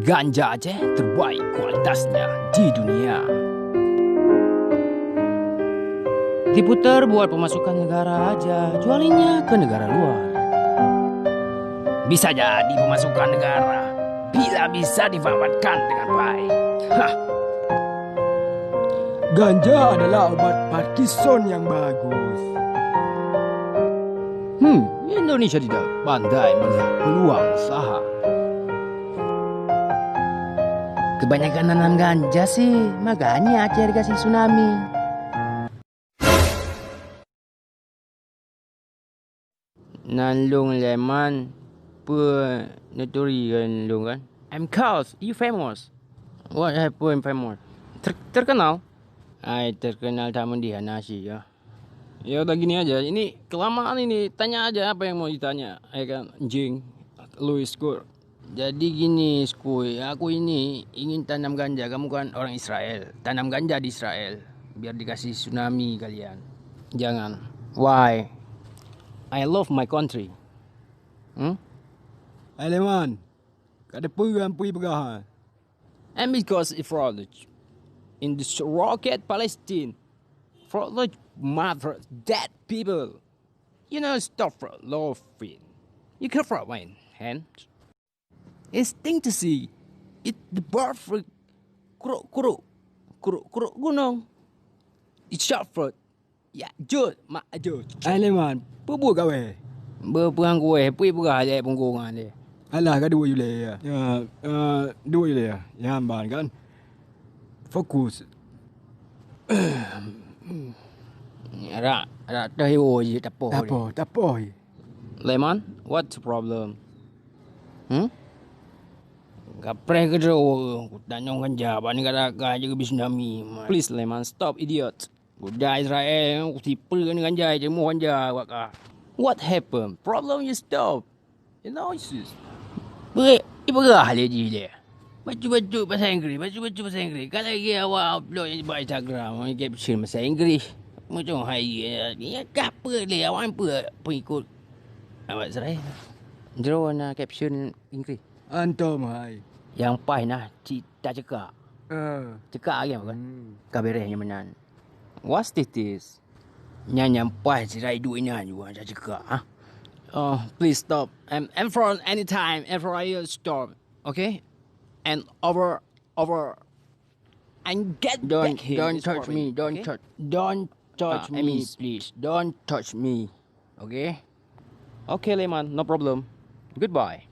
Ganja Aceh terbaik kualitasnya di dunia. Diputar buat pemasukan negara aja, jualinnya ke negara luar. Bisa jadi pemasukan negara bila bisa dimanfaatkan dengan baik. Hah. Ganja adalah obat Parkinson yang bagus. Indonesia tidak pandai melihat peluang usaha. Kebanyakan nanam ganja sih, makanya Aceh dikasih tsunami. Nanlung leman, peneturi kan lung kan? I'm Carlos, you famous. What happened famous? Terkenal? Terkenal tamu dia nasi ya. Ya udah gini aja, ini kelamaan ini, tanya aja apa yang mau ditanya, ya kan, Jing, Louis Kur. Jadi gini, Skuy, aku ini ingin tanam ganja, kamu kan orang Israel, tanam ganja di Israel, biar dikasih tsunami kalian. Jangan. Why? I love my country. Aleman, kada puan pui berah. And because it fraud in the rocket Palestine, fraud mother dead people. You know, stop for laughing. You can fraud my hand. It's thing to see. It the perfect kuro gunung. It's short fruit. Ya, jut mak jut. Aleman, pubu gawe. Berperang kue, pui berah je punggungan dia. Alah kada dua yule ya. Dua yule ya. Yang ban kan. Fokus. Rak terhiwo je tapoh. Tapoh. Lemon, what's the problem? Kapreh ke dia, aku tanya orang jawab ni kata je ke tsunami. Please Lemon, stop idiot. Budak Israel, aku tipu kan ganja je, mau ganja awak kah. What happened? Problem you stop. You know it's just. Iberah dia je dia. Baju bahasa Inggeris, baju bahasa Inggeris. Kalau lagi awak upload di Instagram, awak caption bahasa Inggeris. Macam hari ni, apa dia, awak apa pengikut awak Israel. Jero nak caption Inggeris. Antum hai. Yang pai nah cita cekak. Cekak lagi apa kan? Kabereh yang menan. What's this? Nyanyam pai cirai duitnya juga cekak. Oh, please stop. And for any time, and for you stop. Okay? And over and get back here. Don't touch me. Don't touch me, please. Don't touch me. Okay? Okay, Lehman, no problem. Goodbye.